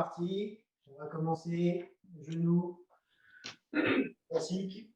parti. On va commencer. Genoux. Classique.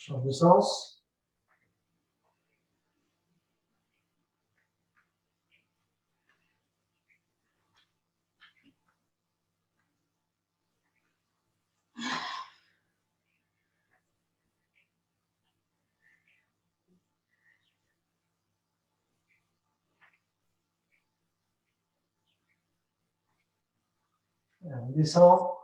Change de sens. On descend.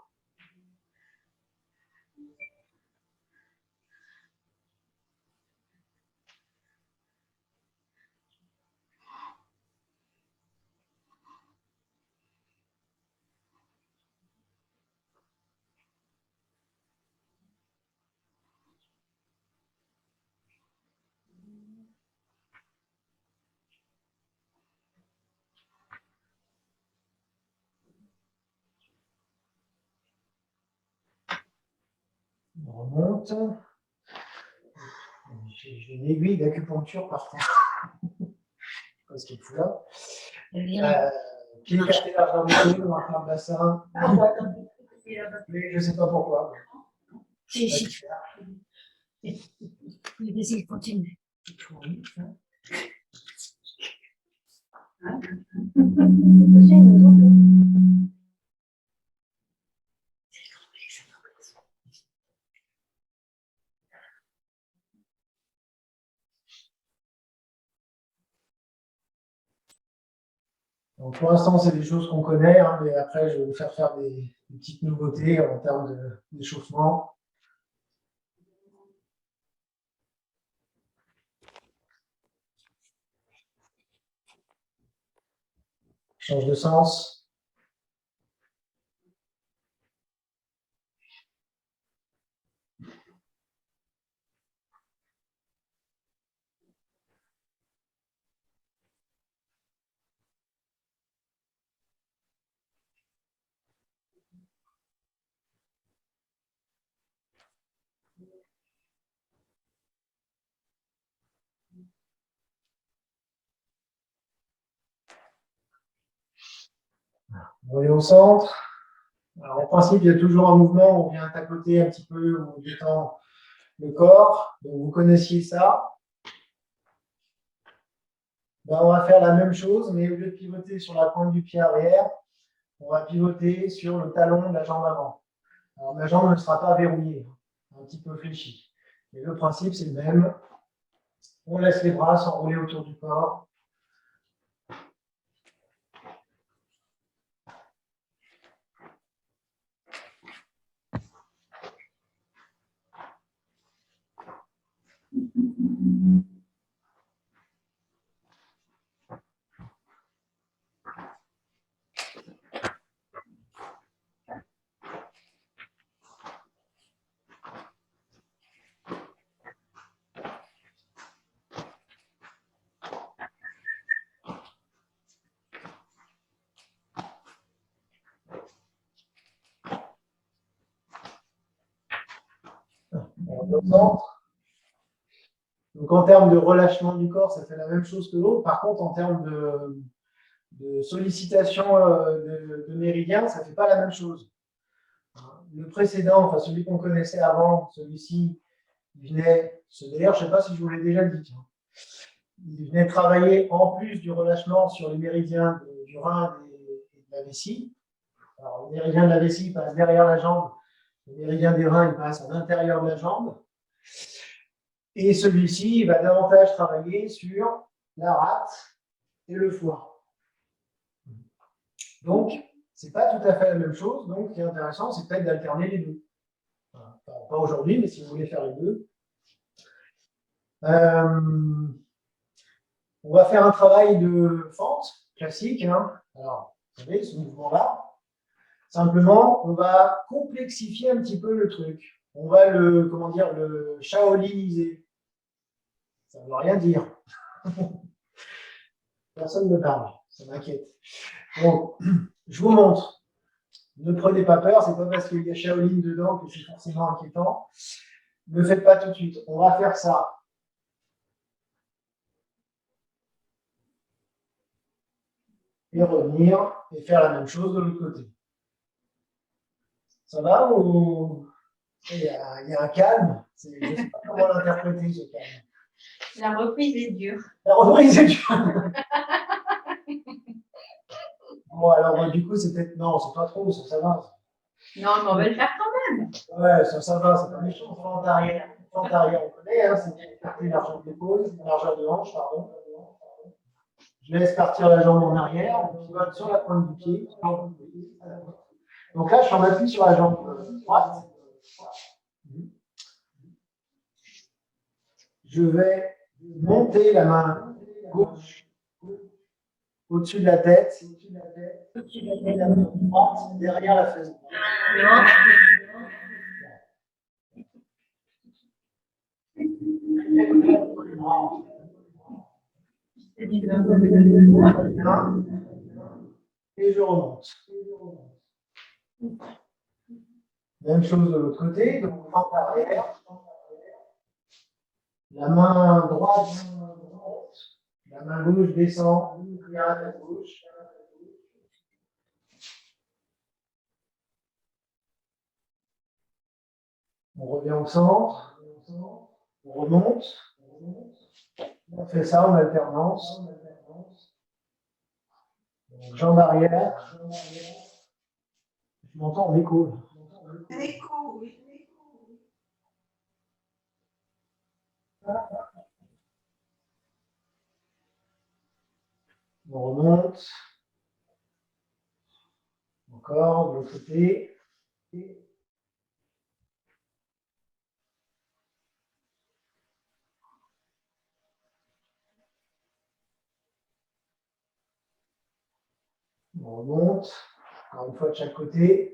On remonte. J'ai une aiguille d'acupuncture par terre. Je sais pas ce qu'il faut là. Pied écarté largement du dos, on va faire le bassin. Mais je ne sais pas pourquoi. Si. Vas-y, continue. Donc pour l'instant, c'est des choses qu'on connaît, hein, mais après, je vais vous faire des petites nouveautés en termes d'échauffement. Change de sens. On est au centre. Alors, en principe, il y a toujours un mouvement, on vient tapoter un petit peu, on détend le corps. Donc, vous connaissiez ça. Ben, on va faire la même chose, mais au lieu de pivoter sur la pointe du pied arrière, on va pivoter sur le talon de la jambe avant. Alors, la jambe ne sera pas verrouillée, un petit peu fléchie. Mais le principe, c'est le même. On laisse les bras s'enrouler autour du corps. Au centre. Donc en termes de relâchement du corps, ça fait la même chose que l'autre. Par contre, en termes de sollicitation de méridien, ça ne fait pas la même chose. Le précédent, enfin celui qu'on connaissait avant, celui-ci, il venait, d'ailleurs, je ne sais pas si je vous l'ai déjà dit, il venait travailler en plus du relâchement sur les méridiens du rein et de la vessie. Alors, le méridien de la vessie passe derrière la jambe, le méridien des reins il passe à l'intérieur de la jambe. Et celui-ci, il va davantage travailler sur la rate et le foie. Donc, ce n'est pas tout à fait la même chose. Donc, ce qui est intéressant, c'est peut-être d'alterner les deux. Enfin, pas aujourd'hui, mais si vous voulez faire les deux. On va faire un travail de fente classique. Hein. Alors, vous savez, ce mouvement-là, Simplement, on va complexifier un petit peu le truc. On va le, comment dire, le shaoliniser. Ça ne veut rien dire. Personne ne parle, ça m'inquiète. Donc, je vous montre. Ne prenez pas peur, c'est pas parce qu'il y a Shaolin dedans que c'est forcément inquiétant. Ne faites pas tout de suite. On va faire ça. Et revenir et faire la même chose de l'autre côté. Ça va ou il y a un calme? Je ne sais pas comment l'interpréter, ce calme. La reprise est dure. La reprise est dure. Bon, alors du coup, c'est peut-être. Non, c'est pas trop, ça va. Non, mais on va le faire quand même. Ouais, ça va, c'est pas méchant. Fente arrière, on connaît, hein, c'est écarter largeur d'épaule, largeur de hanche, pardon. Je laisse partir la jambe en arrière, on pivote sur la pointe du pied. Donc là, je suis en appui sur la jambe droite. Je vais monter la main gauche au-dessus de la tête, et la main droite derrière la fesse. Et je remonte. Même chose de l'autre côté, donc fente arrière. La main droite monte, la main gauche descend vers la tête gauche. On revient au centre, on remonte. On fait ça en alternance. Donc, jambe arrière. Je m'entends en écho. Un écho, oui. On remonte. Encore de l'autre côté. On remonte. Encore une fois de chaque côté.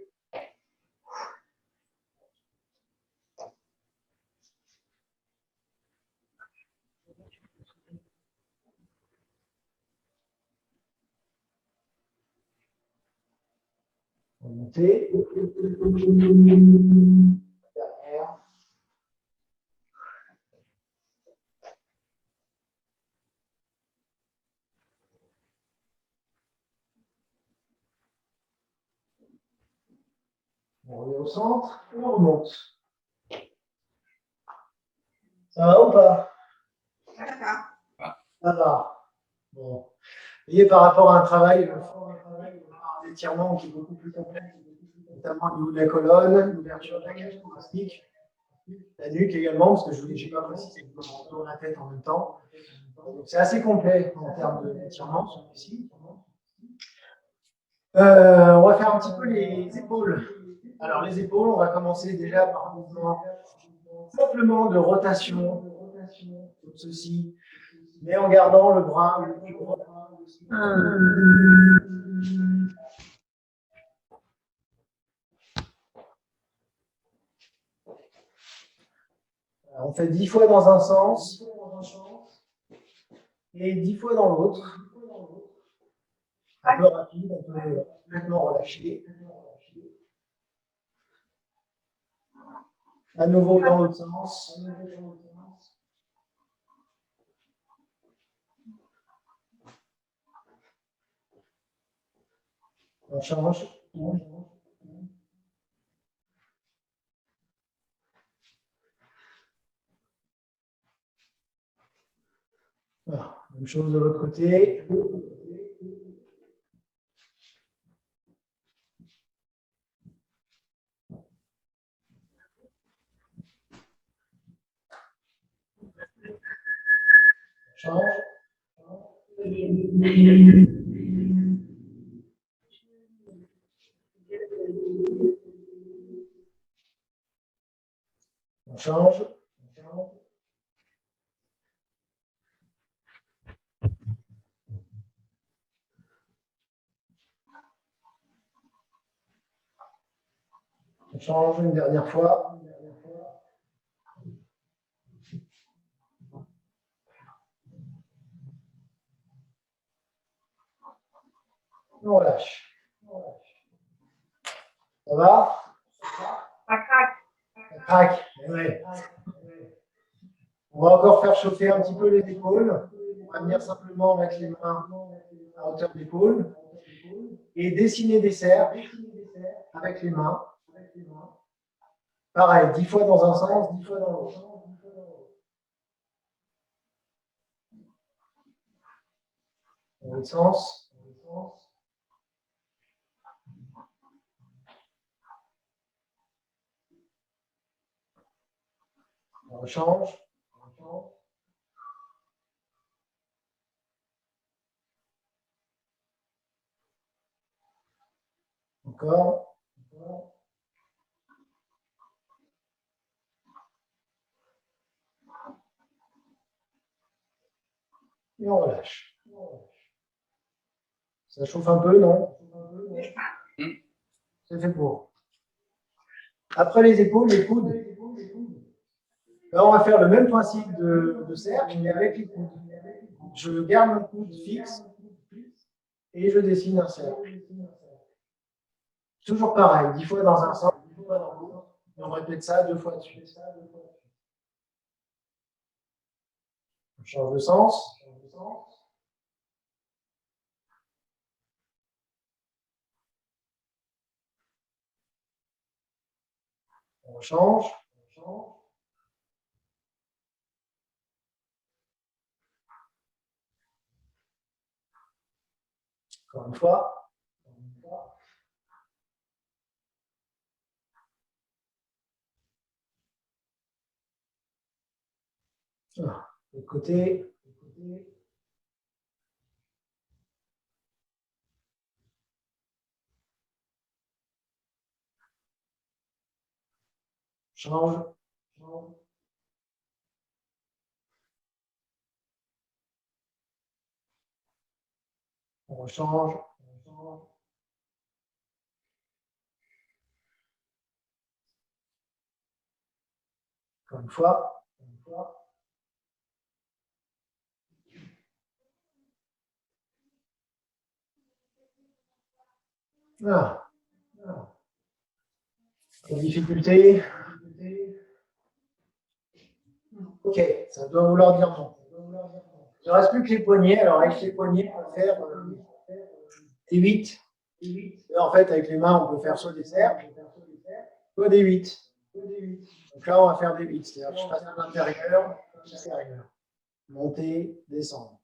Remonter. Derrière. On revient au centre et on remonte. Ça va ou pas? Ça va. Ça va. Bon. Vous voyez, par rapport à un travail, un étirement qui est beaucoup plus complexe, notamment au niveau de la colonne, l'ouverture de la cage thoracique, la nuque également, parce que je n'ai pas précisé que je tourne la tête en même temps. C'est assez complet en termes d'étirement, celui-ci. On va faire un petit peu les épaules. Alors, les épaules, on va commencer déjà par un mouvement simplement de rotation, comme ceci, mais en gardant le bras le plus droit. Alors, on fait 10 fois dans un sens et 10 fois dans l'autre. Un peu rapide, on peut complètement relâcher. À nouveau dans l'autre sens. On change. Voilà. Même chose de l'autre côté. Change. On change. On change une dernière fois. On relâche. Ça va? Ça craque. Ça craque. Ouais. On va encore faire chauffer un petit peu les épaules. On va venir simplement mettre les mains à hauteur d'épaule et dessiner des cercles avec les mains. Pareil, 10 fois dans un sens, 10 fois dans l'autre. Dans l'autre sens. On rechange. Encore. Et on relâche. Ça chauffe un peu, non? C'est fait pour. Après les épaules, les coudes. Là, on va faire le même principe de cercle, mais avec les coudes. Je garde mon coude fixe et je dessine un cercle. Toujours pareil, 10 fois dans un sens, 10 fois dans l'autre. Et on répète ça 2 fois de suite. On change de sens. On change. Encore une fois. De côté. Change. On rechange. Encore une fois. Voilà. Quelle difficulté? Ok, ça doit vouloir dire non. Il ne reste plus que les poignets. Alors, avec les poignets, on va faire des 8. Et en fait, avec les mains, on peut faire soit des cercles, soit des 8. Donc là, on va faire des 8. C'est-à-dire que je passe de l'intérieur à l'extérieur. Monter, descendre.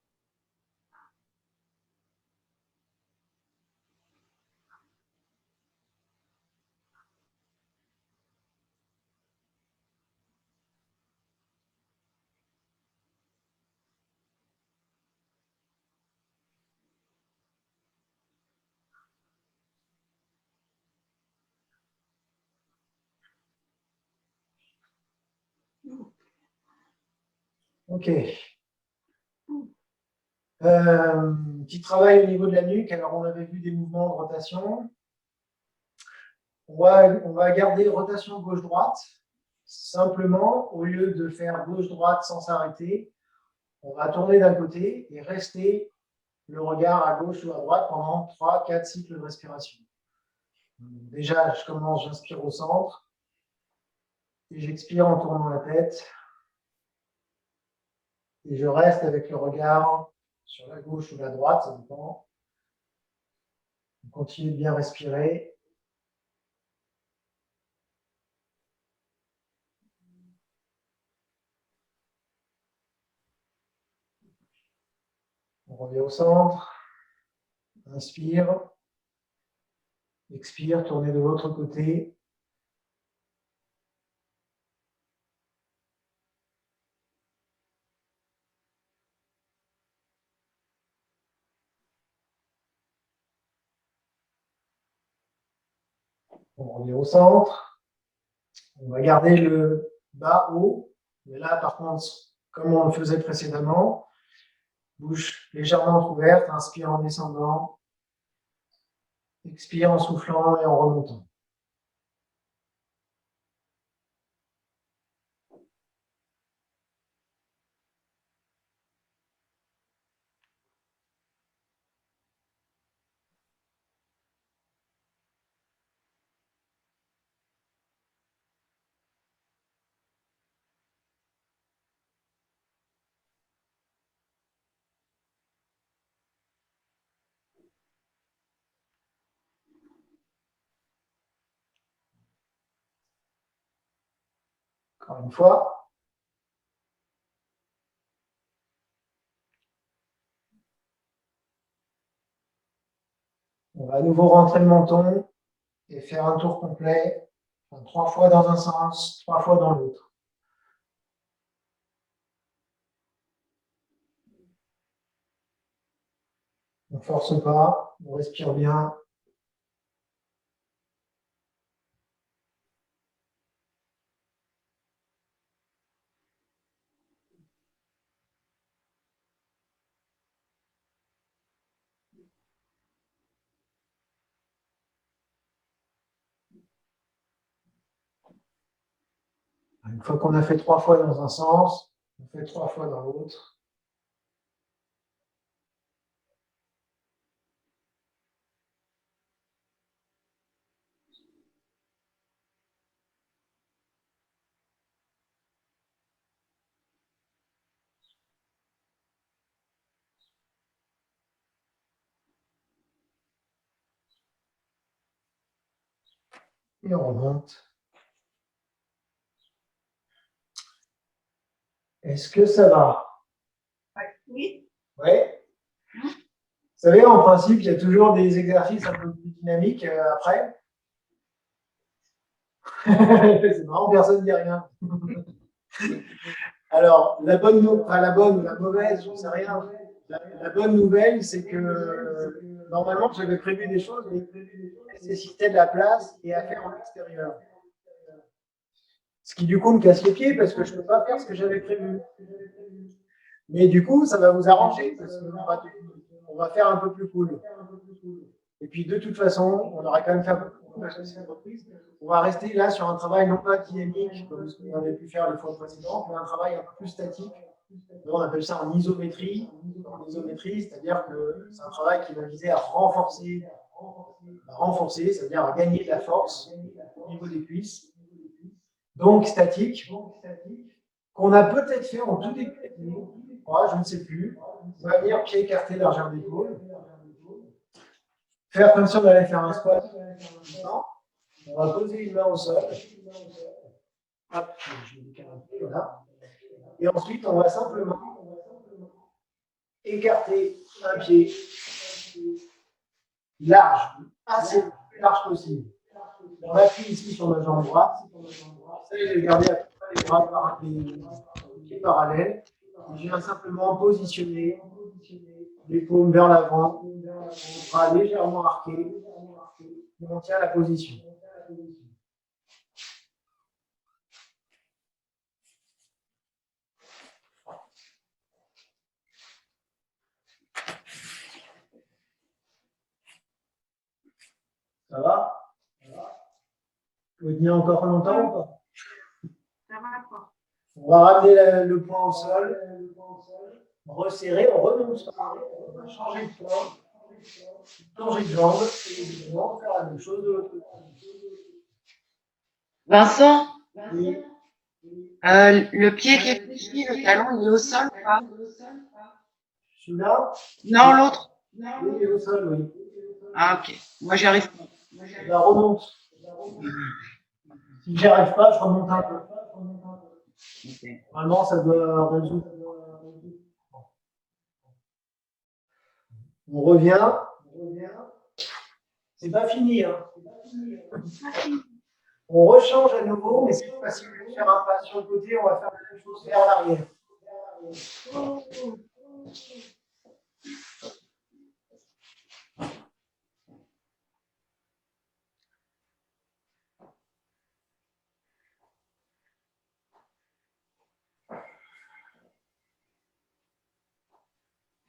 Ok. Petit travail au niveau de la nuque. Alors, on avait vu des mouvements de rotation. On va garder rotation gauche-droite. Simplement, au lieu de faire gauche-droite sans s'arrêter, on va tourner d'un côté et rester le regard à gauche ou à droite pendant 3-4 cycles de respiration. Déjà, je commence, j'inspire au centre et j'expire en tournant la tête. Et je reste avec le regard sur la gauche ou la droite, ça dépend. On continue de bien respirer. On revient au centre. Inspire. Expire, tournez de l'autre côté. On revient au centre. On va garder le bas haut. Mais là, par contre, comme on le faisait précédemment, bouche légèrement ouverte, inspire en descendant, expire en soufflant et en remontant. Encore une fois. On va à nouveau rentrer le menton et faire un tour complet. Enfin, 3 fois dans un sens, 3 fois dans l'autre. On ne force pas, on respire bien. Une fois qu'on a fait 3 fois dans un sens, on fait 3 fois dans l'autre. Et on remonte. Est-ce que ça va? Oui. Oui. Vous savez, en principe, il y a toujours des exercices un peu plus dynamiques après. C'est marrant, personne ne dit rien. Alors, la bonne ou la mauvaise, je ne sais rien. La bonne nouvelle, c'est que normalement, j'avais prévu des choses, mais nécessitaient de la place et à faire en extérieur. Ce qui, du coup, me casse les pieds parce que je ne peux pas faire ce que j'avais prévu. Mais du coup, ça va vous arranger parce qu'on va faire un peu plus cool. Et puis, de toute façon, on aura quand même fait un peu plus cool parce que c'est une reprise. On va rester là sur un travail non pas dynamique comme ce qu'on avait pu faire les fois précédentes, mais un travail un peu plus statique. On appelle ça en isométrie. En isométrie, c'est-à-dire que c'est un travail qui va viser à renforcer, c'est-à-dire à gagner de la force au niveau des cuisses. Donc statique, qu'on a peut-être fait en tout début de je ne sais plus. On va venir pied écarté, largeur d'épaule. Faire comme si on allait faire un squat. On va poser une main au sol. Hop, je vais décaler un peu, voilà. Et ensuite, on va simplement écarter un pied large, assez large possible. On appuie ici sur ma jambe droite. Ça, je vais garder à peu près les bras les pieds parallèles. Et je viens simplement positionner les paumes vers l'avant, bras légèrement arqués. Et on tient la position. Ça va? Vous tenir encore longtemps ou pas? Ça va quoi? On va ramener le poing au sol, resserrer, on remonte. On va changer de poing, changer de jambe, et on va faire la même chose de l'autre côté. Vincent, Oui. le pied qui est fléchi, le talon, il est au sol ou pas? Celui-là? Non, l'autre. Oui, il est au sol, oui. Ah, ok. Moi, j'y arrive pas. Je la remonte. Si j'y arrive pas, je remonte un peu. Okay. Normalement, ça doit résoudre. On revient. C'est pas fini. Hein. On rechange à nouveau, mais cette fois-ci, au lieu de faire un pas sur le côté, on va faire la même chose vers l'arrière.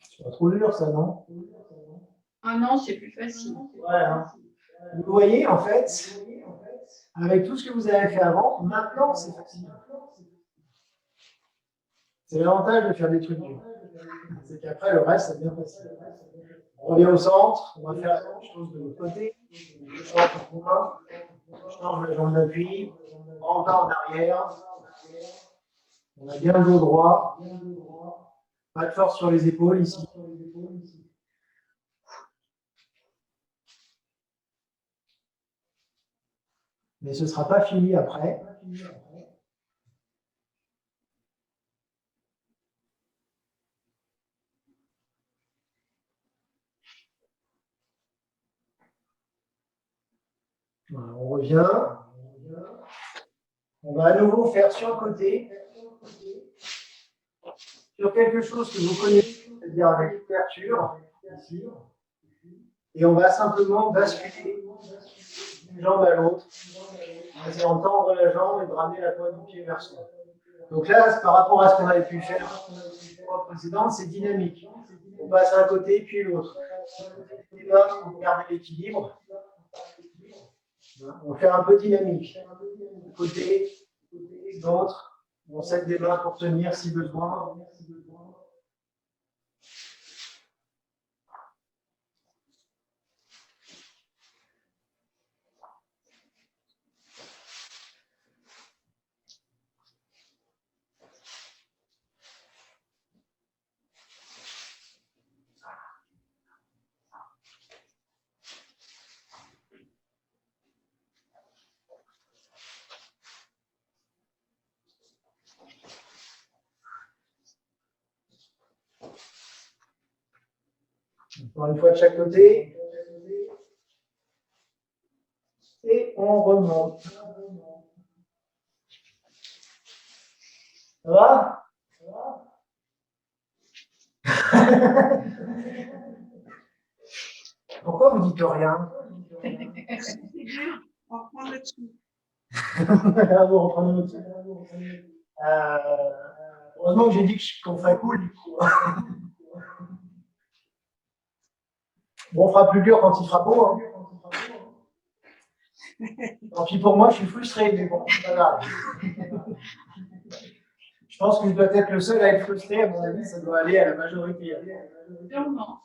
C'est pas trop dur, ça, non? Ah non, c'est plus facile. Ouais, hein. Vous voyez, en fait, avec tout ce que vous avez fait avant, maintenant, c'est facile. C'est l'avantage de faire des trucs durs. C'est qu'après, le reste, c'est bien facile. On revient au centre, on va faire la même chose de l'autre côté. Je change le point, je change la jambe d'appui, en bas, en arrière. On a bien le dos droit. Pas de force sur les épaules ici. Mais ce ne sera pas fini après. Voilà, on revient. On va à nouveau faire sur le côté, sur quelque chose que vous connaissez, c'est-à-dire avec l'ouverture, ici. Et on va simplement basculer d'une jambe à l'autre, en essayant de tendre la jambe et de ramener la pointe du pied vers soi. Donc là, par rapport à ce qu'on avait pu faire la fois précédente, c'est dynamique. On passe d'un côté puis l'autre. Les mains pour garder l'équilibre. On fait un peu dynamique. Un côté, l'autre. On s'aide des mains pour tenir si besoin. Encore une fois de chaque côté. Et on remonte. Ça va? Pourquoi vous dites rien? C'est dur. On reprend le dessus. Vous reprenez votre truc. Heureusement que j'ai dit qu'on ferait cool, du coup. Bon, on fera plus dur quand il fera beau. Hein. Tant pis pour moi, je suis frustré, mais bon, c'est pas grave. Je pense que je dois être le seul à être frustré, à mon avis, ça doit aller à la majorité. Sûrement.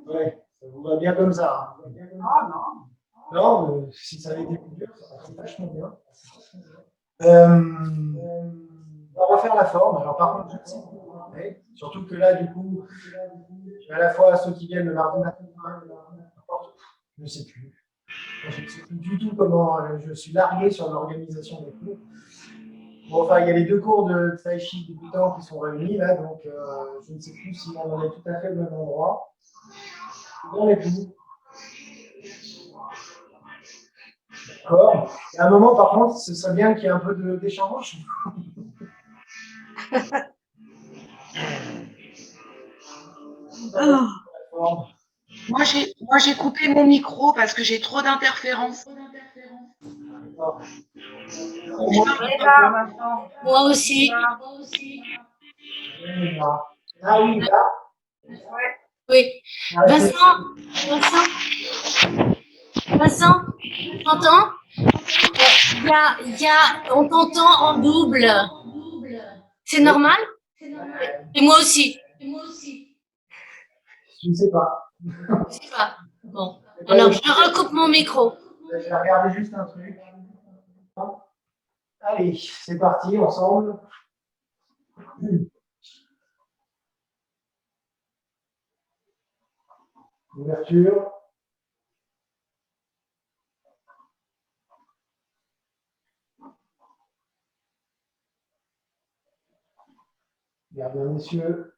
Ouais, ça vous va bien comme ça. Hein. Ah non. Non, si ça avait été plus dur, ça aurait été vachement bien. On va refaire la forme. Alors par contre, je ne sais pas. Ouais. Surtout que là, du coup, j'ai à la fois ceux qui viennent le mardi matin, je ne sais plus. Je ne sais plus du tout comment je suis largué sur l'organisation des cours. Bon, enfin, il y a les deux cours de Tai Chi débutants qui sont réunis là, donc je ne sais plus si on en est tout à fait au même endroit. On est tout. D'accord. Et à un moment, par contre, ce serait bien qu'il y ait un peu d'échange. Oh. Moi, j'ai coupé mon micro parce que j'ai trop d'interférences. Moi aussi. Ah oui, là. Oui. Ah, Vincent, t'entends? On t'entend en double. C'est normal? Et moi aussi. je ne sais pas. Je sais pas. Bon. Alors, je recoupe mon micro. Je vais regarder juste un truc. Allez, c'est parti, ensemble. Ouverture. Regardez bien, messieurs.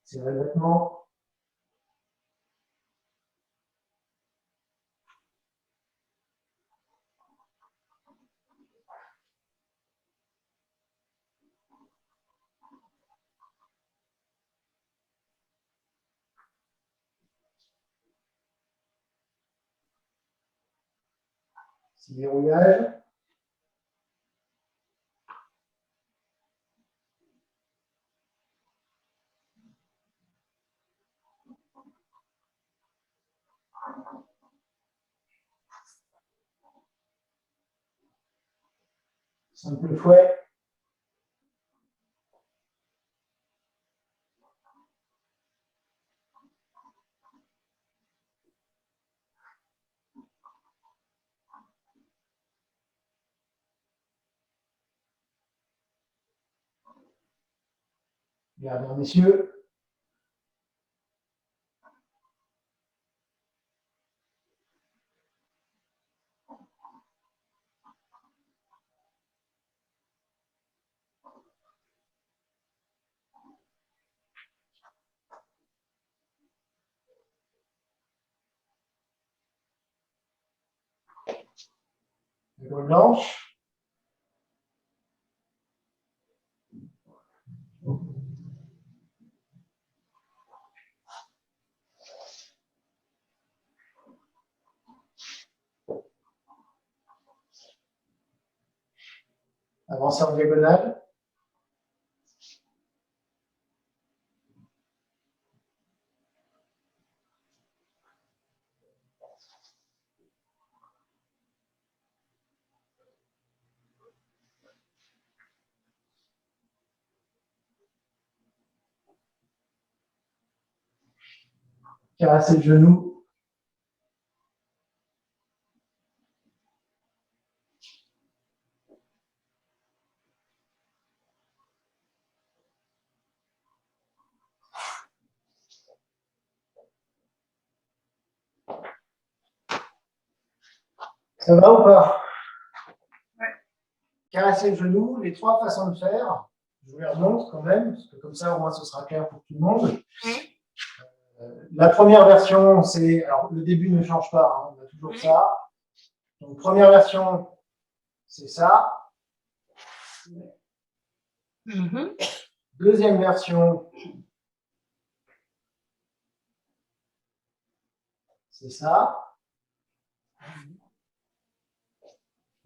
C'est le vêtement. C'est verrouillage. Simple fouet. Bien, messieurs. Épaule blanche. Avancez en diagonale. Caressez le genou. Ça va ou pas? Ouais. Caresser le genou, les 3 façons de faire. Je vous les remonte quand même, parce que comme ça, au moins, ce sera clair pour tout le monde. La première version, c'est... Alors, le début ne change pas, hein, on a toujours ça. Donc, première version, c'est ça. Deuxième version, c'est ça.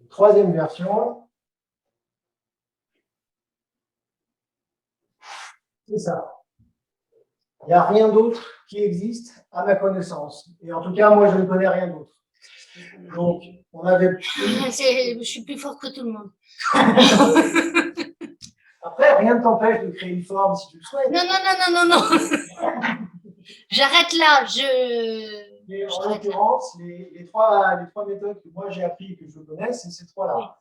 Troisième version, c'est ça. Il n'y a rien d'autre qui existe à ma connaissance. Et en tout cas, moi, je ne connais rien d'autre. Donc, on avait... Je suis plus fort que tout le monde. Après, rien ne t'empêche de créer une forme si tu le souhaites. Non. J'arrête là. Mais en l'occurrence, les trois méthodes que moi j'ai appris et que je connais, c'est ces 3-là.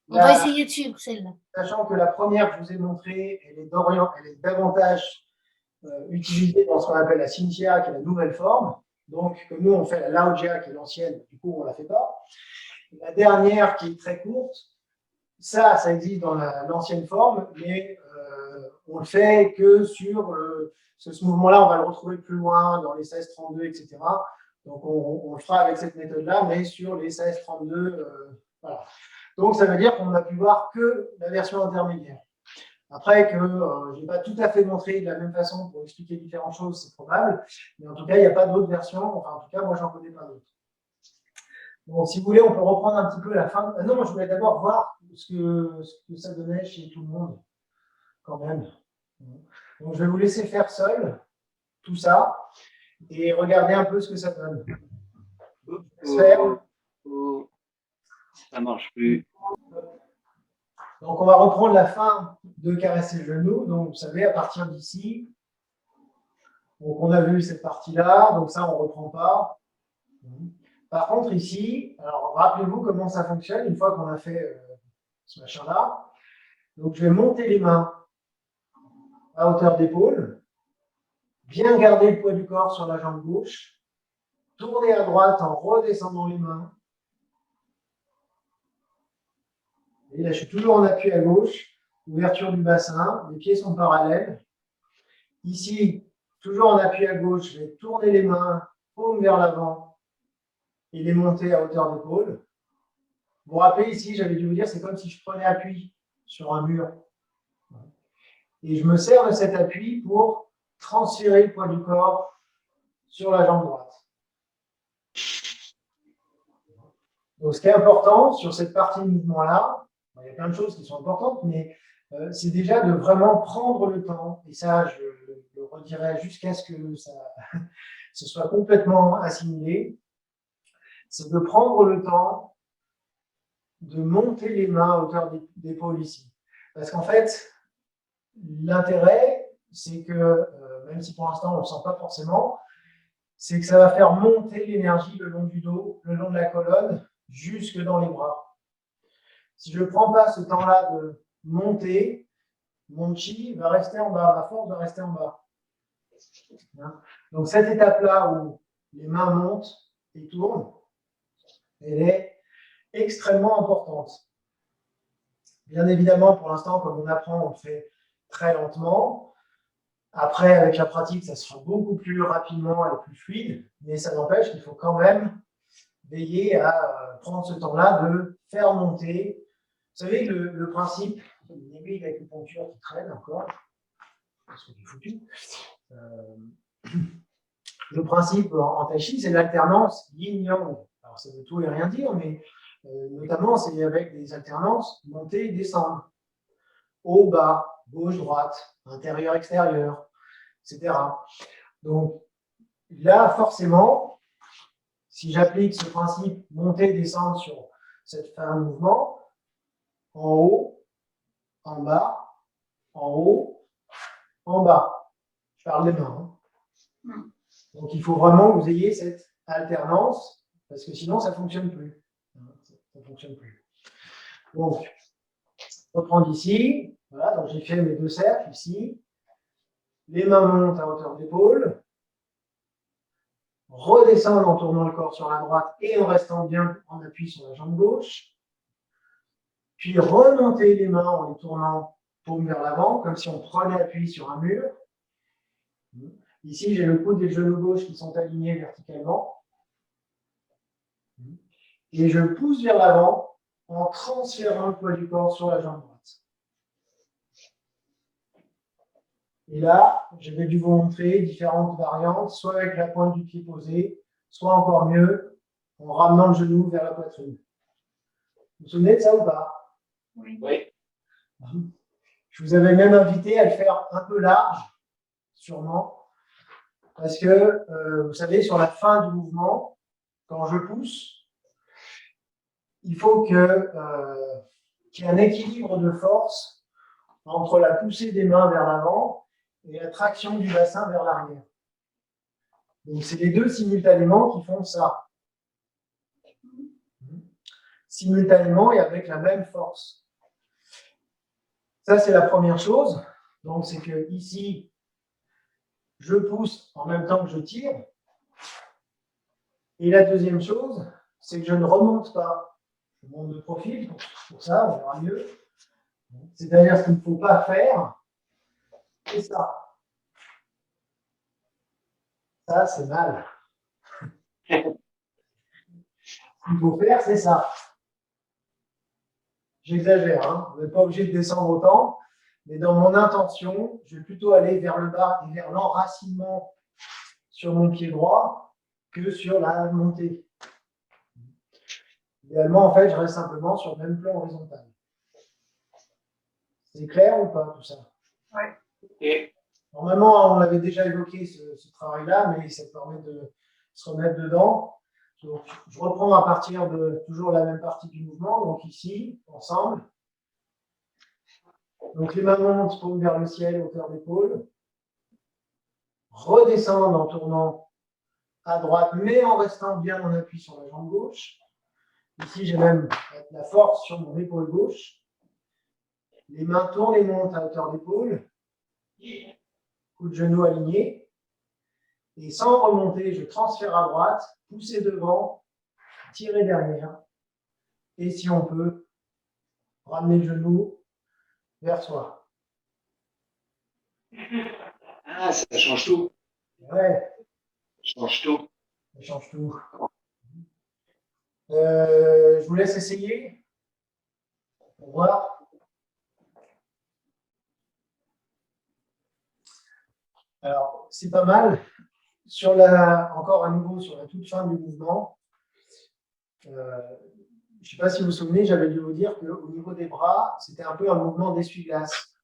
Oui. On va essayer de suivre celle-là. Sachant que la première que je vous ai montrée, elle est davantage utilisée dans ce qu'on appelle la Cynthia, qui est la nouvelle forme. Donc, comme nous, on fait la Laugia, qui est l'ancienne, du coup, on ne la fait pas. La dernière, qui est très courte, ça existe dans l'ancienne forme, mais on le fait que sur ce mouvement-là, on va le retrouver plus loin, dans les 16-32, etc. Donc, on le fera avec cette méthode-là, mais sur les 16-32, voilà. Donc, ça veut dire qu'on n'a pu voir que la version intermédiaire. Après, que je n'ai pas tout à fait montré de la même façon pour expliquer différentes choses, c'est probable. Mais en tout cas, il n'y a pas d'autres versions. Enfin, en tout cas, moi, j'en connais pas d'autres. Bon, si vous voulez, on peut reprendre un petit peu la fin. Ah non, je voulais d'abord voir ce que ça donnait chez tout le monde, quand même. Donc, je vais vous laisser faire seul tout ça et regarder un peu ce que ça donne. Ça marche plus. Donc, on va reprendre la fin de caresser le genou. Donc, vous savez, à partir d'ici, donc on a vu cette partie-là. Donc, ça, on ne reprend pas. Par contre, ici, alors rappelez-vous comment ça fonctionne une fois qu'on a fait ce machin-là. Donc, je vais monter les mains à hauteur d'épaule, bien garder le poids du corps sur la jambe gauche, tourner à droite en redescendant les mains. Et là, je suis toujours en appui à gauche, ouverture du bassin, les pieds sont parallèles. Ici, toujours en appui à gauche, je vais tourner les mains, paume vers l'avant et les monter à hauteur d'épaule. Vous vous rappelez ici, j'avais dû vous dire, c'est comme si je prenais appui sur un mur. Et je me sers de cet appui pour transférer le poids du corps sur la jambe droite. Donc, ce qui est important sur cette partie de mouvement-là, il y a plein de choses qui sont importantes, mais c'est déjà de vraiment prendre le temps, et ça, je le redirai jusqu'à ce que ça se soit complètement assimilé, c'est de prendre le temps de monter les mains à hauteur d'épaule ici. Parce qu'en fait, l'intérêt, c'est que, même si pour l'instant on ne le sent pas forcément, c'est que ça va faire monter l'énergie le long du dos, le long de la colonne, jusque dans les bras. Si je ne prends pas ce temps-là de monter, mon chi va rester en bas, ma force va rester en bas. Hein. Donc cette étape-là où les mains montent et tournent, elle est extrêmement importante. Bien évidemment, pour l'instant, comme on apprend, on le fait très lentement. Après, avec la pratique, ça sera beaucoup plus rapidement et plus fluide, mais ça n'empêche qu'il faut quand même veiller à prendre ce temps-là de faire monter. Vous savez, le principe, une aiguille d'acupuncture qui traîne encore, parce qu'on est foutu. Le principe en tai chi, c'est l'alternance yin-yang. Alors, ça veut tout et rien dire, mais notamment, c'est avec des alternances montée et descendre. Haut, bas, gauche, droite, intérieur, extérieur, etc. Donc, là, forcément, si j'applique ce principe monter et descendre sur cette fin de mouvement, en haut, en bas, en haut, en bas. Je parle des mains. Hein. Donc, il faut vraiment que vous ayez cette alternance, parce que sinon, ça ne fonctionne plus. Ça ne fonctionne plus. Donc, reprendre ici. Voilà, donc j'ai fait mes 2 cercles ici. Les mains montent à hauteur d'épaule. Redescendre en tournant le corps sur la droite et en restant bien en appui sur la jambe gauche. Puis remonter les mains en les tournant paume vers l'avant, comme si on prenait appui sur un mur. Ici, j'ai le coude et le genou gauche qui sont alignés verticalement. Et je pousse vers l'avant en transférant le poids du corps sur la jambe droite. Et là, j'avais dû vous montrer différentes variantes, soit avec la pointe du pied posée, soit encore mieux, en ramenant le genou vers la poitrine. Vous vous souvenez de ça ou pas? Oui. Je vous avais même invité à le faire un peu large, sûrement, parce que, vous savez, sur la fin du mouvement, quand je pousse, il faut qu'il y ait un équilibre de force entre la poussée des mains vers l'avant et la traction du bassin vers l'arrière. Donc, c'est les deux simultanément qui font ça. Simultanément et avec la même force. Ça, c'est la première chose. Donc, c'est que ici, je pousse en même temps que je tire. Et la deuxième chose, c'est que je ne remonte pas. Je monte de profil, pour ça, on verra mieux. C'est-à-dire ce qu'il ne faut pas faire, c'est ça. Ça, c'est mal. Ce qu'il faut faire, c'est ça. J'exagère, hein. Vous n'êtes pas obligé de descendre autant, mais dans mon intention, je vais plutôt aller vers le bas et vers l'enracinement sur mon pied droit que sur la montée. Idéalement, en fait, je reste simplement sur le même plan horizontal. C'est clair ou pas tout ça? Oui. Normalement, on avait déjà évoqué ce travail-là, mais ça permet de se remettre dedans. Donc, je reprends à partir de toujours la même partie du mouvement, donc ici, ensemble. Donc les mains montent, paume vers le ciel, hauteur d'épaule. Redescendre en tournant à droite, mais en restant bien en appui sur la jambe gauche. Ici, j'ai même la force sur mon épaule gauche. Les mains tournent et montent à hauteur d'épaule. Coup de genou aligné. Et sans remonter, je transfère à droite, pousser devant, tirer derrière. Et si on peut, ramener le genou vers soi. Ah, ça change tout. Ouais, Ça change tout. ça change tout. Je vous laisse essayer. Pour voir. Alors, c'est pas mal. Encore à nouveau sur la toute fin du mouvement, je ne sais pas si vous vous souvenez, j'avais dû vous dire qu'au niveau des bras, c'était un peu un mouvement d'essuie-glace.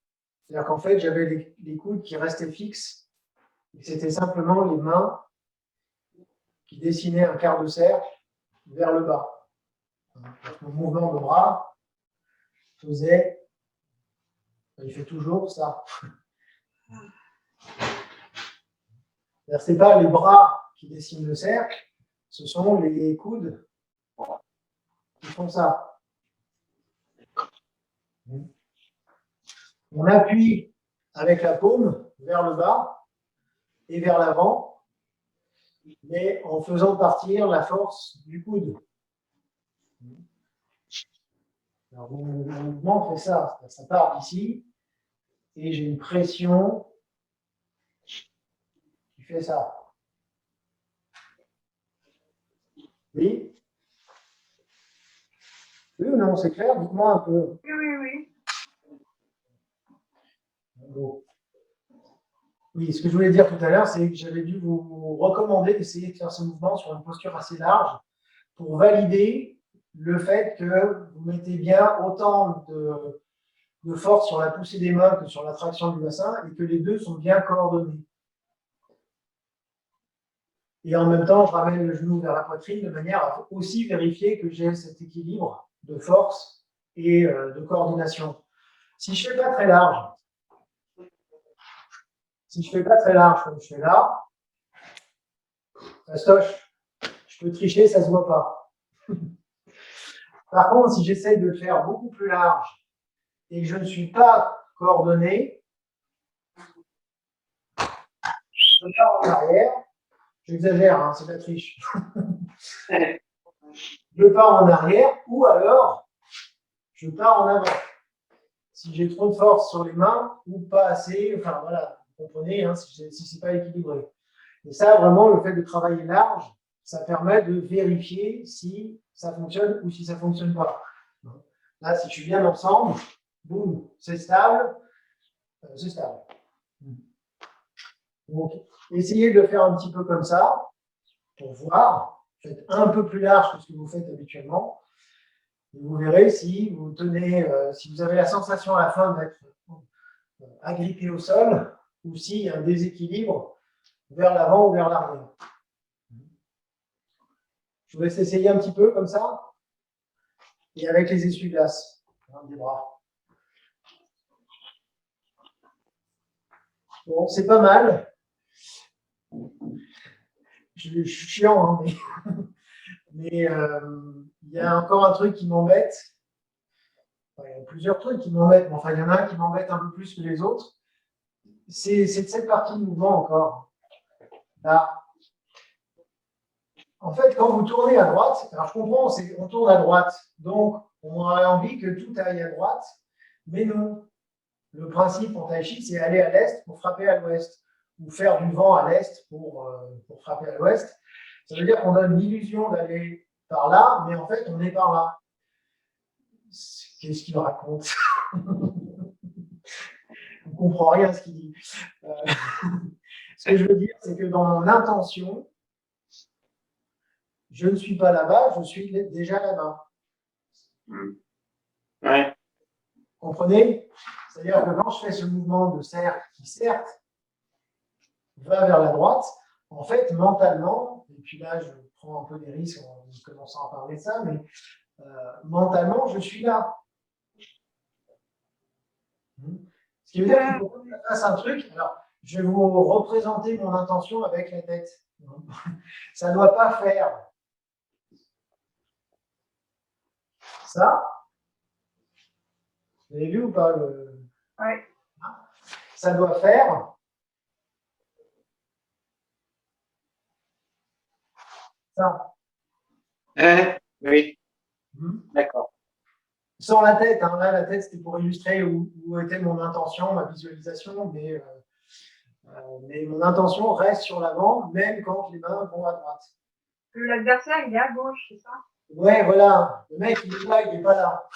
C'est-à-dire qu'en fait, j'avais les coudes qui restaient fixes. Et c'était simplement les mains qui dessinaient un quart de cercle vers le bas. Donc, mon mouvement de bras faisait, il fait toujours ça. Ce n'est pas les bras qui dessinent le cercle, ce sont les coudes qui font ça. On appuie avec la paume vers le bas et vers l'avant, mais en faisant partir la force du coude. Alors, mon mouvement fait ça. Ça part d'ici et j'ai une pression qui fait ça. Oui? Oui ou non? C'est clair? Dites-moi un peu. Oui, oui, oui. Bon. Oui, ce que je voulais dire tout à l'heure, c'est que j'avais dû vous recommander d'essayer de faire ce mouvement sur une posture assez large pour valider le fait que vous mettez bien autant de force sur la poussée des mains que sur la traction du bassin et que les deux sont bien coordonnés. Et en même temps, je ramène le genou vers la poitrine de manière à aussi vérifier que j'ai cet équilibre de force et de coordination. Si je ne fais pas très large, comme je fais là, fastoche, je peux tricher, ça ne se voit pas. Par contre, si j'essaye de le faire beaucoup plus large et que je ne suis pas coordonné, je pars en arrière. J'exagère, hein, c'est de la triche. Je pars en arrière ou alors je pars en avant. Si j'ai trop de force sur les mains ou pas assez, enfin voilà, vous comprenez, hein, si ce n'est pas équilibré. Et ça, vraiment, le fait de travailler large, ça permet de vérifier si ça fonctionne ou si ça ne fonctionne pas. Là, si je suis bien ensemble, boum, c'est stable, c'est stable. Donc, essayez de le faire un petit peu comme ça, pour voir. Faites un peu plus large que ce que vous faites habituellement. Et vous verrez si vous tenez, si vous avez la sensation à la fin d'être agrippé au sol, ou s'il y a un déséquilibre vers l'avant ou vers l'arrière. Je vous laisse essayer un petit peu comme ça, et avec les essuie-glaces, des bras. Bon, c'est pas mal. Je suis chiant, hein, mais il y a encore un truc qui m'embête. Enfin, il y a plusieurs trucs qui m'embêtent, mais enfin, il y en a un qui m'embête un peu plus que les autres. C'est de cette partie de mouvement encore. Là. En fait, quand vous tournez à droite, alors je comprends, on tourne à droite, donc on aurait envie que tout aille à droite, mais non. Le principe en tai chi, c'est aller à l'est pour frapper à l'ouest, ou faire du vent à l'est pour frapper à l'ouest. Ça veut dire qu'on donne l'illusion d'aller par là, mais en fait, on est par là. Qu'est-ce qu'il raconte? On ne comprend rien à ce qu'il dit. Ce que je veux dire, c'est que dans mon intention, je ne suis pas là-bas, je suis déjà là-bas. Ouais. Comprenez? C'est-à-dire que quand je fais ce mouvement de cercle qui, certes, va vers la droite, en fait, mentalement, et puis là, je prends un peu des risques en commençant à parler de ça, mais mentalement, je suis là. Ce qui veut dire qu'il faut que je fasse un truc. Alors, je vais vous représenter mon intention avec la tête. Ça ne doit pas faire ça. Vous avez vu ou pas Oui. Ça doit faire ça. Oui. D'accord. Sans la tête, hein. Là, la tête, c'était pour illustrer où était mon intention, ma visualisation, mais mon intention reste sur l'avant, même quand les mains vont à droite. L'adversaire, il est à gauche, c'est ça? Ouais, voilà. Le mec, il est là, il n'est pas là.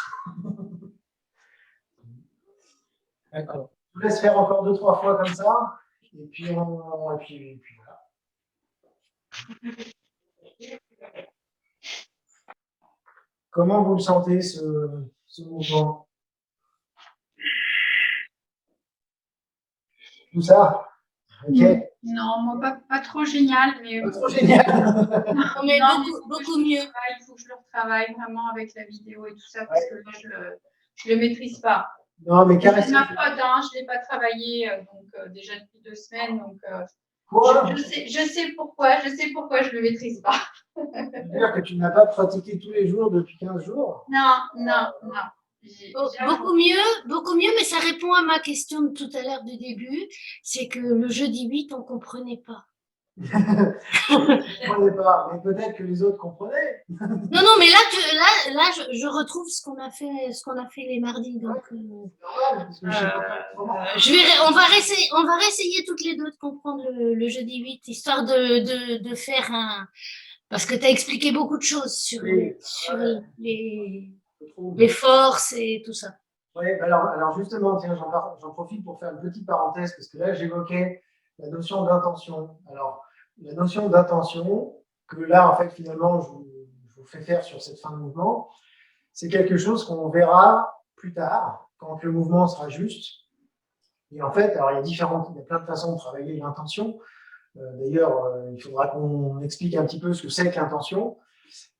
D'accord. Je vous laisse faire encore 2-3 fois comme ça, et puis voilà. Comment vous le sentez, ce mouvement? Tout ça? Ok. Non, moi, pas trop génial, mais Pas trop génial. Mais non, beaucoup mieux. il faut que je le retravaille vraiment avec la vidéo et tout ça, parce que là, je le maîtrise pas. Non, mais C'est de caressez. ma faute, hein, je l'ai pas travaillé déjà depuis 2 semaines, donc Quoi? je sais pourquoi je le maîtrise pas. Ça veut dire que tu n'as pas pratiqué tous les jours depuis 15 jours? Non. Beaucoup mieux, mais ça répond à ma question de tout à l'heure du début, c'est que le jeudi 8, on comprenait pas. Je ne comprenais pas, mais peut-être que les autres comprenaient. Non, mais là, je retrouve ce qu'on a fait les mardis, donc. C'est normal, parce que je sais pas comment. On va réessayer toutes les deux de comprendre le jeudi 8, histoire de faire un. Parce que tu as expliqué beaucoup de choses sur Oui, les forces et tout ça. Oui, alors justement, tiens, j'en profite pour faire une petite parenthèse, parce que là, j'évoquais la notion d'intention. Alors, la notion d'intention, que là, en fait, finalement, je vous fais faire sur cette fin de mouvement, c'est quelque chose qu'on verra plus tard, quand le mouvement sera juste. Et en fait, alors il y a plein de façons de travailler l'intention. D'ailleurs, il faudra qu'on explique un petit peu ce que c'est que l'intention.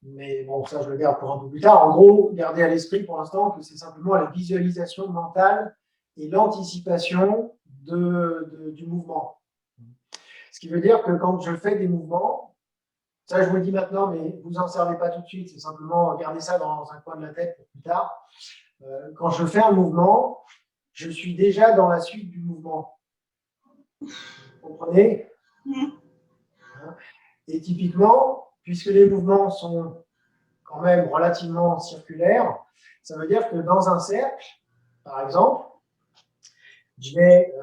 Mais bon, ça, je le garde pour un peu plus tard. En gros, gardez à l'esprit pour l'instant que c'est simplement la visualisation mentale et l'anticipation du mouvement. Ce qui veut dire que quand je fais des mouvements, ça je vous le dis maintenant, mais vous n'en servez pas tout de suite, c'est simplement garder ça dans un coin de la tête pour plus tard. Quand je fais un mouvement, je suis déjà dans la suite du mouvement. Vous comprenez ? Et typiquement, puisque les mouvements sont quand même relativement circulaires, ça veut dire que dans un cercle, par exemple, je vais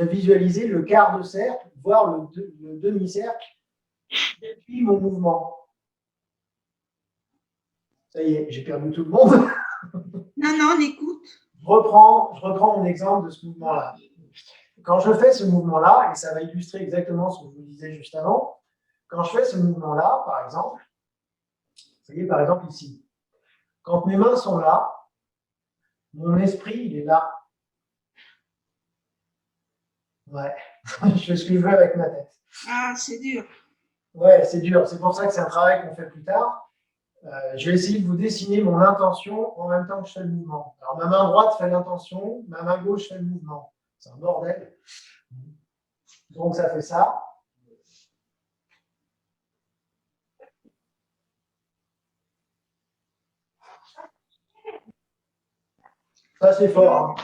visualiser le quart de cercle, voire le demi-cercle depuis mon mouvement. Ça y est, j'ai perdu tout le monde. Non, on écoute. Je reprends mon exemple de ce mouvement-là. Quand je fais ce mouvement-là, et ça va illustrer exactement ce que je vous disais juste avant, quand je fais ce mouvement-là, par exemple, vous voyez, par exemple ici, quand mes mains sont là, mon esprit, il est là. Ouais, je fais ce que je veux avec ma tête. Ah, c'est dur. Ouais, c'est dur. C'est pour ça que c'est un travail qu'on fait plus tard. Je vais essayer de vous dessiner mon intention en même temps que je fais le mouvement. Alors, ma main droite fait l'intention, ma main gauche fait le mouvement. C'est un bordel. Donc, ça fait ça. Ça, c'est fort. Hein.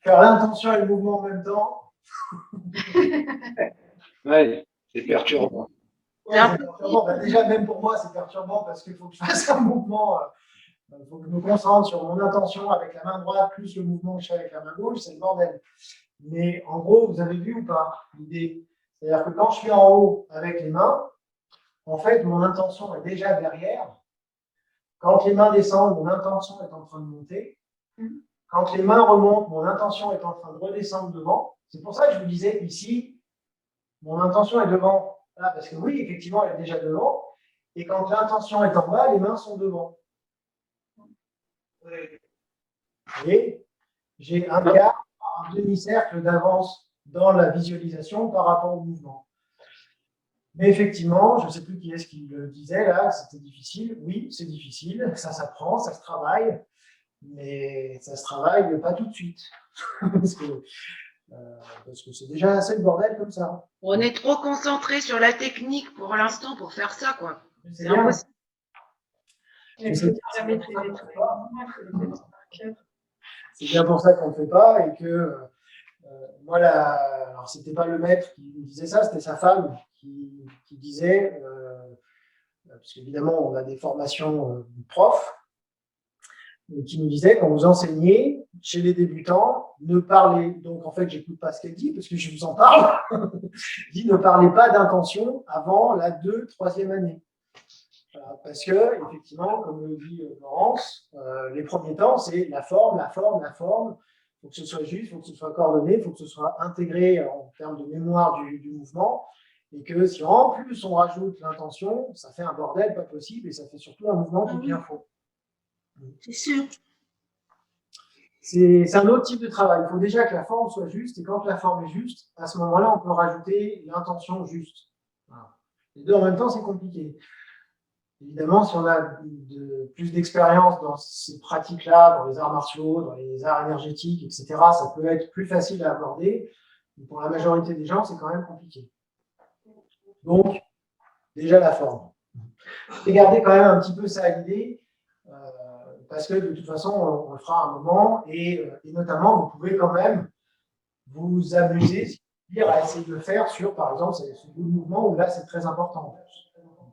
Faire l'intention et le mouvement en même temps. Ouais, c'est perturbant. Ouais, c'est perturbant. Bah, déjà, même pour moi, c'est perturbant parce qu'il faut que je fasse un mouvement. Il faut que je me concentre sur mon intention avec la main droite plus le mouvement que je fais avec la main gauche. C'est le bordel. Mais en gros, vous avez vu ou pas l'idée? C'est-à-dire que quand je suis en haut avec les mains, en fait, mon intention est déjà derrière. Quand les mains descendent, mon intention est en train de monter. Quand les mains remontent, mon intention est en train de redescendre devant. C'est pour ça que je vous disais ici, mon intention est devant. Là, parce que oui, effectivement, elle est déjà devant. Et quand l'intention est en bas, les mains sont devant. Vous voyez, j'ai un quart, un demi-cercle d'avance dans la visualisation par rapport au mouvement. Mais effectivement, je ne sais plus qui est-ce qui le disait là, c'était difficile. Oui, c'est difficile, ça s'apprend, ça se travaille, mais ça se travaille pas tout de suite. parce que c'est déjà assez le bordel comme ça. On est trop concentré sur la technique pour l'instant pour faire ça, quoi. C'est impossible. C'est bien pour ça qu'on ne le fait pas et que moi, alors c'était pas le maître qui me disait ça, c'était sa femme qui disait, parce qu'évidemment on a des formations profs, qui nous disait quand vous enseignez chez les débutants, ne parlez, donc en fait j'écoute pas ce qu'elle dit parce que je vous en parle, je dis ne parlez pas d'intention avant la 2e, 3e année. Voilà, parce que, effectivement, comme le dit Laurence, les premiers temps, c'est la forme, la forme, la forme. Il faut que ce soit juste, il faut que ce soit coordonné, il faut que ce soit intégré en termes de mémoire du mouvement. Et que si en plus on rajoute l'intention, ça fait un bordel pas possible et ça fait surtout un mouvement qui devient faux. C'est sûr. C'est un autre type de travail. Il faut déjà que la forme soit juste et quand la forme est juste, à ce moment-là, on peut rajouter l'intention juste. Voilà. Les deux en même temps, c'est compliqué. Évidemment, si on a plus d'expérience dans ces pratiques-là, dans les arts martiaux, dans les arts énergétiques, etc., ça peut être plus facile à aborder. Mais pour la majorité des gens, c'est quand même compliqué. Donc, déjà la forme. Et gardez quand même un petit peu ça à l'idée, parce que de toute façon, on le fera à un moment, et notamment, vous pouvez quand même vous amuser, si je veux dire, à essayer de le faire sur, par exemple, ce bout de mouvement où là, c'est très important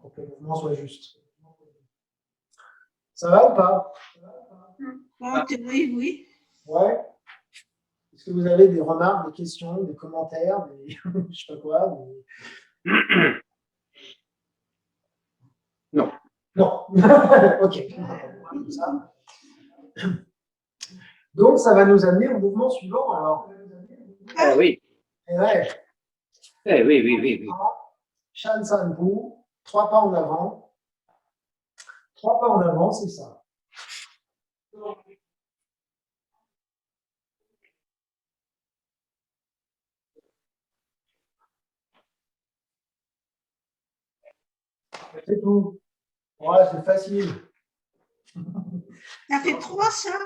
pour que le mouvement soit juste. Ça va ou pas? En théorie, oui. Ouais. Est-ce que vous avez des remarques, des questions, des commentaires, des je sais pas quoi, Non. Non. Ok. Comme ça. Donc, ça va nous amener au mouvement suivant, alors. Ah oui. Et ouais. Eh oui, oui, oui, oui. Shan San Pu, 3 pas en avant. 3 pas en avant, c'est ça. C'est tout. Ouais, c'est facile. Ça fait 3, ça?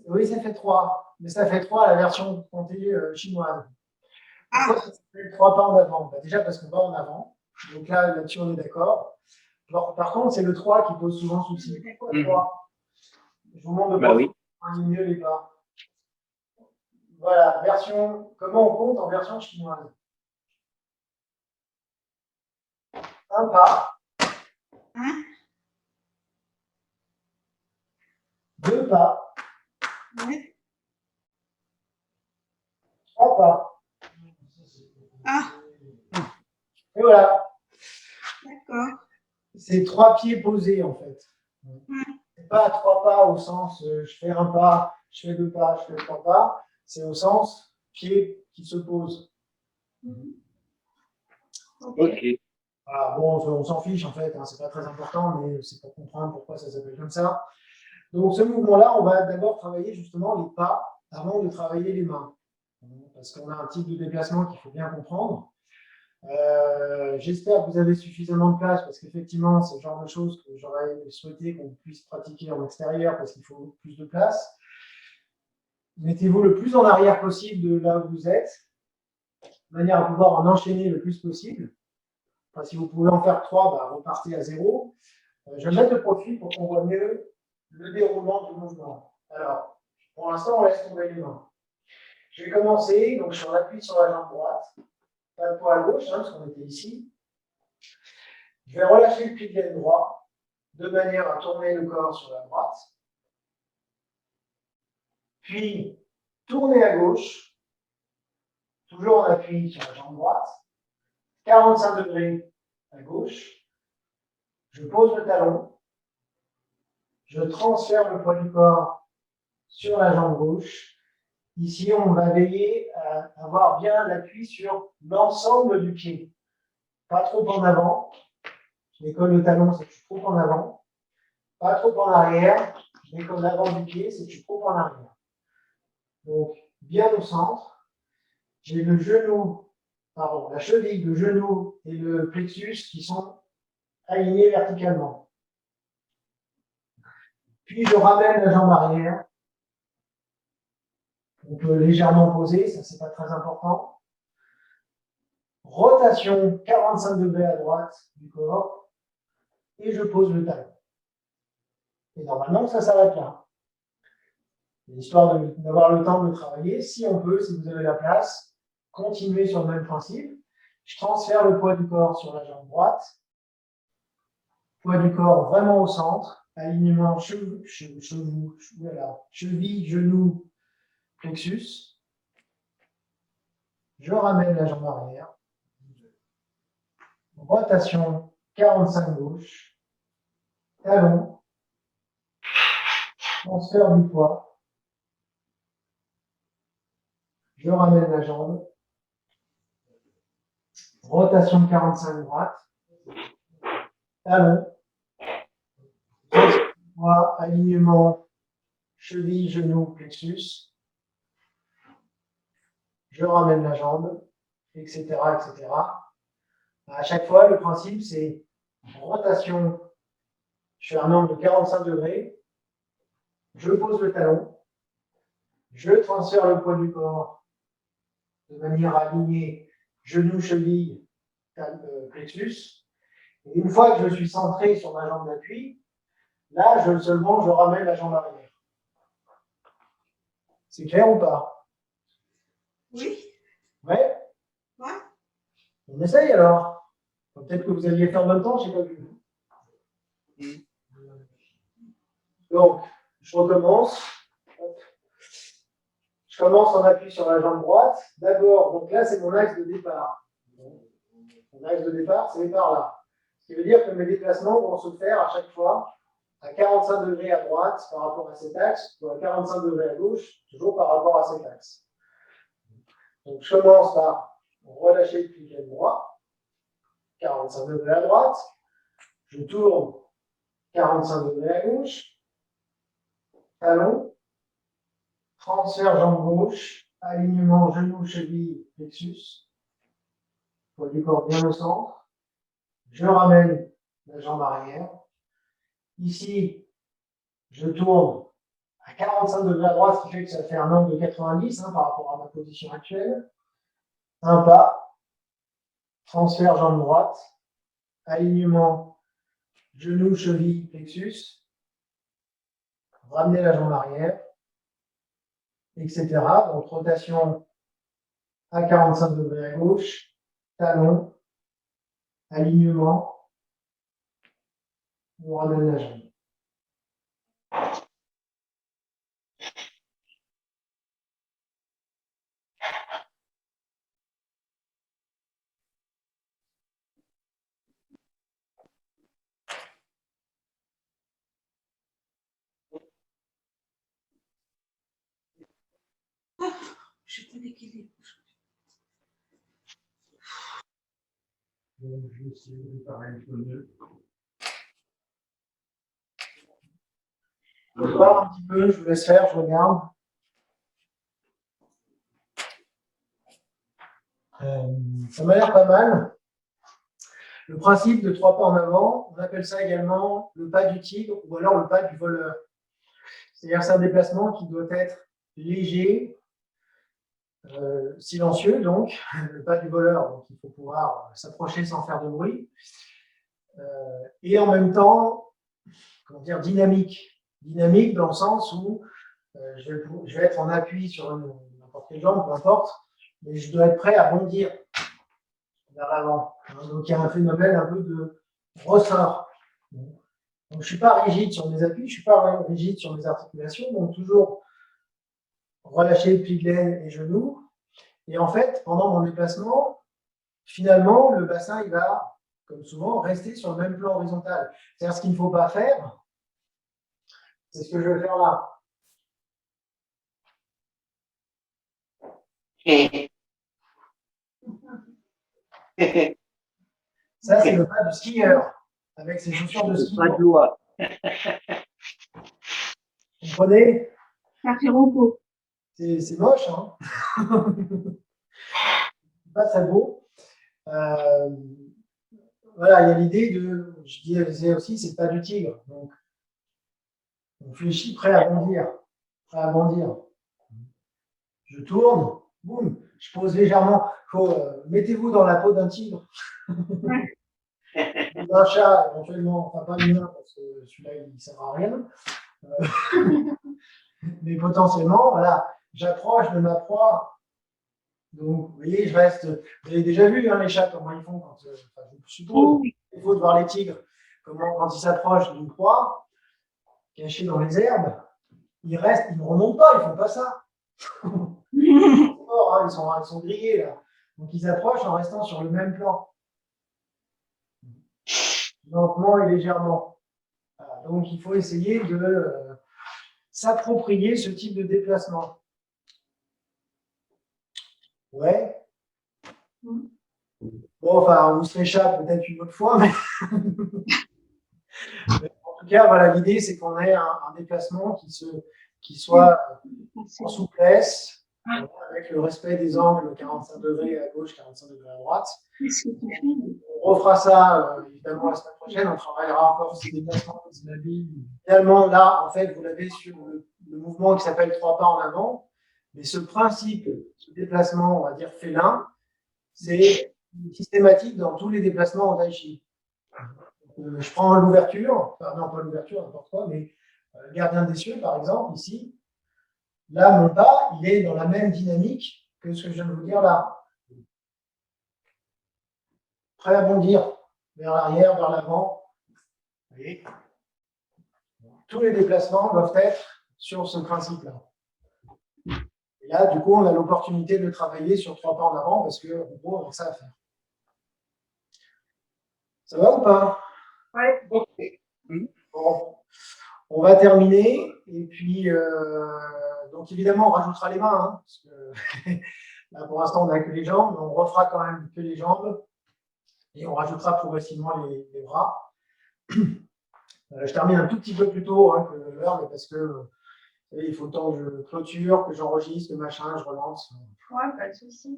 Oui, ça fait 3. Mais ça fait 3 à la version comptée chinoise. Pourquoi ça fait 3 pas en avant? Bah, déjà parce qu'on va en avant. Donc là-dessus, on est d'accord. Par contre, c'est le 3 qui pose souvent souci. Pourquoi 3? Je vous montre de Bah oui. mieux les pas. Voilà, comment on compte en version chinoise? Un pas. Hein? 2 pas. Ouais. 3 pas. Ah, Et voilà. d'accord. C'est 3 pieds posés, en fait. C'est pas 3 pas au sens je fais un pas, je fais 2 pas, je fais 3 pas. C'est au sens pied qui se pose. Ok. Voilà, bon, on s'en fiche en fait, hein, c'est pas très important, mais c'est pour comprendre pourquoi ça s'appelle comme ça. Donc, ce mouvement-là, on va d'abord travailler justement les pas avant de travailler les mains. Parce qu'on a un type de déplacement qu'il faut bien comprendre. J'espère que vous avez suffisamment de place parce qu'effectivement, c'est le genre de choses que j'aurais souhaité qu'on puisse pratiquer en extérieur parce qu'il faut plus de place. Mettez-vous le plus en arrière possible de là où vous êtes, de manière à pouvoir en enchaîner le plus possible. Enfin, si vous pouvez en faire 3, bah, repartez à 0. Je vais mettre de profil pour qu'on voit mieux le déroulement du mouvement. Alors, pour l'instant, on laisse tomber les mains. Je vais commencer, donc on appuie sur la jambe droite, pas de poids à gauche, hein, parce qu'on était ici. Je vais relâcher le pied de laine droit, de manière à tourner le corps sur la droite. Puis, tourner à gauche, toujours en appui sur la jambe droite. 45 degrés à gauche. Je pose le talon. Je transfère le poids du corps sur la jambe gauche. Ici, on va veiller à avoir bien l'appui sur l'ensemble du pied. Pas trop en avant. Je décolle le talon, c'est que je suis trop en avant. Pas trop en arrière. Je décolle l'avant du pied, c'est que je suis trop en arrière. Donc, bien au centre. J'ai le genou, pardon, la cheville, le genou et le plexus qui sont alignés verticalement. Puis, je ramène la jambe arrière. On peut légèrement poser, ça c'est pas très important. Rotation 45 degrés à droite du corps et je pose le talon. Et normalement, ça s'arrête là. Histoire d'avoir le temps de travailler, si on peut, si vous avez la place, continuez sur le même principe. Je transfère le poids du corps sur la jambe droite. Poids du corps vraiment au centre. Alignement cheville, genou, plexus. Je ramène la jambe arrière. Rotation 45 gauche. Talon. Transfert du poids. Je ramène la jambe. Rotation 45 droite. Talon. Transfert du poids, alignement, cheville, genou, plexus. Je ramène la jambe, etc., etc. À chaque fois, le principe, c'est rotation. Je fais un angle de 45 degrés. Je pose le talon. Je transfère le poids du corps de manière à aligner genou, cheville, plexus. Et une fois que je suis centré sur ma jambe d'appui, Là, seulement, je ramène la jambe arrière. C'est clair ou pas? Oui. Ouais? Ouais. On essaye alors. Peut-être que vous alliez faire en même temps, je n'ai pas vu. Donc, je recommence. Hop. Je commence en appui sur la jambe droite. D'abord, donc là, c'est mon axe de départ. Mon axe de départ, c'est par là. Ce qui veut dire que mes déplacements vont se faire à chaque fois à 45 degrés à droite par rapport à cet axe, ou à 45 degrés à gauche, toujours par rapport à cet axe. Donc, je commence par relâcher le plié droit, 45 degrés à droite. Je tourne 45 degrés à gauche. Talon, transfert jambe gauche, alignement genou, cheville, plexus. Poids du corps bien au centre. Je ramène la jambe arrière. Ici, je tourne à 45 degrés à droite, ce qui fait que ça fait un angle de 90 par rapport à ma position actuelle. Un pas, transfert jambe droite, alignement genou, cheville, plexus. Ramener la jambe arrière, etc. Donc rotation à 45 degrés à gauche, talon, alignement, on ramène la jambe. Je suis pas d'équilibre. Donc, je vais essayer de parler un peu mieux. Je pars un petit peu, je vous laisse faire, je regarde. Ça m'a l'air pas mal. Le principe de 3 pas en avant, on appelle ça également le pas du tigre ou alors le pas du voleur. C'est-à-dire que c'est un déplacement qui doit être léger, silencieux, donc, le pas du voleur. Donc, il faut pouvoir s'approcher sans faire de bruit. Et en même temps, comment dire, dynamique. Dynamique dans le sens où je vais être en appui sur n'importe quelle jambe, peu importe, mais je dois être prêt à bondir vers l'avant. Donc, il y a un phénomène un peu de ressort. Donc, je ne suis pas rigide sur mes appuis, je ne suis pas rigide sur mes articulations, donc toujours relâcher le pli de laine et genoux. Et en fait, pendant mon déplacement, finalement, le bassin, il va, comme souvent, rester sur le même plan horizontal. C'est-à-dire, ce qu'il ne faut pas faire, c'est ce que je vais faire là. Ça, c'est le pas du skieur, avec ses chaussures de ski. Pas de loi. Vous comprenez? Ça fait robot. C'est moche, hein. Pas très beau. Voilà, il y a l'idée de, je disais aussi, c'est pas du tigre. Donc, on fléchit, prêt à bondir. Prêt à bondir. Je tourne, boum, je pose légèrement. Mettez-vous dans la peau d'un tigre. D'un chat, éventuellement, enfin pas le mien, parce que celui-là, il ne sert à rien. Mais potentiellement, voilà, j'approche de ma proie. Donc, vous voyez, je reste. Vous avez déjà vu les chats, comment ils font quand. Enfin, je suppose, il faut de voir les tigres, comment, quand ils s'approchent d'une proie, cachée dans les herbes, ils restent, ils ne remontent pas, ils ne font pas ça. Ils sont grillés là. Donc, ils approchent en restant sur le même plan. Lentement et légèrement. Voilà. Donc, il faut essayer de s'approprier ce type de déplacement. Ouais. Bon, enfin, on se réchappe peut-être une autre fois, mais en tout cas, voilà, l'idée, c'est qu'on ait un déplacement qui soit en souplesse, avec le respect des angles 45 degrés à gauche, 45 degrés à droite. On refera ça, évidemment, la semaine prochaine. On travaillera encore sur ces déplacements. Finalement, là, en fait, vous l'avez sur le mouvement qui s'appelle 3 pas en avant. Mais ce principe, ce déplacement, on va dire félin, c'est systématique dans tous les déplacements en tai chi. Je prends l'ouverture, enfin non pas l'ouverture, n'importe quoi, mais le gardien des cieux, par exemple, ici, là, mon pas, il est dans la même dynamique que ce que je viens de vous dire là. Prêt à bondir vers l'arrière, vers l'avant. Vous voyez ? Tous les déplacements doivent être sur ce principe-là. Et là, du coup, on a l'opportunité de travailler sur 3 pas en avant parce qu'en gros, on a ça à faire. Ça va ou pas? Ouais. Ok. Bon, on va terminer. Et puis, donc évidemment, on rajoutera les mains. Hein, parce que là, pour l'instant, on n'a que les jambes, mais on refera quand même que les jambes. Et on rajoutera progressivement les bras. Je termine un tout petit peu plus tôt hein, que l'heure, mais parce que il faut le temps que je clôture, que j'enregistre, que machin, je relance. Ouais, pas de souci.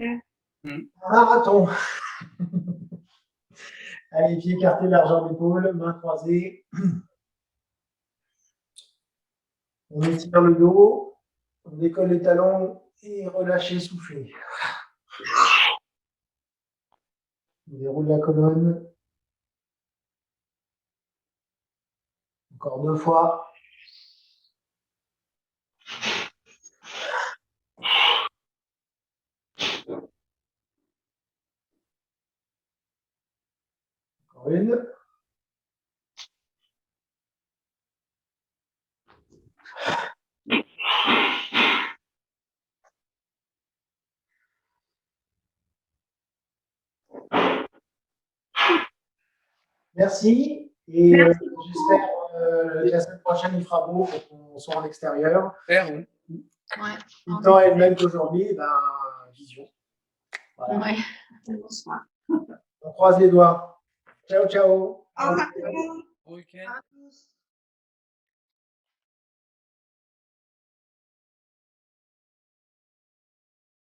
Un marathon. Allez, pieds écartés, largeur d'épaule, mains croisées. On étire le dos, on décolle les talons et relâchez, soufflez. On déroule la colonne. Encore 2 fois. Encore une. Merci. Et j'espère que la semaine prochaine, il fera beau pour qu'on soit en extérieur. Super, oui. Ouais. Le temps est le même qu'aujourd'hui, ben, vision. Voilà. Ouais. Bonsoir. On croise les doigts. Ciao, ciao. Au revoir tout le monde. Bon week-end. À tous.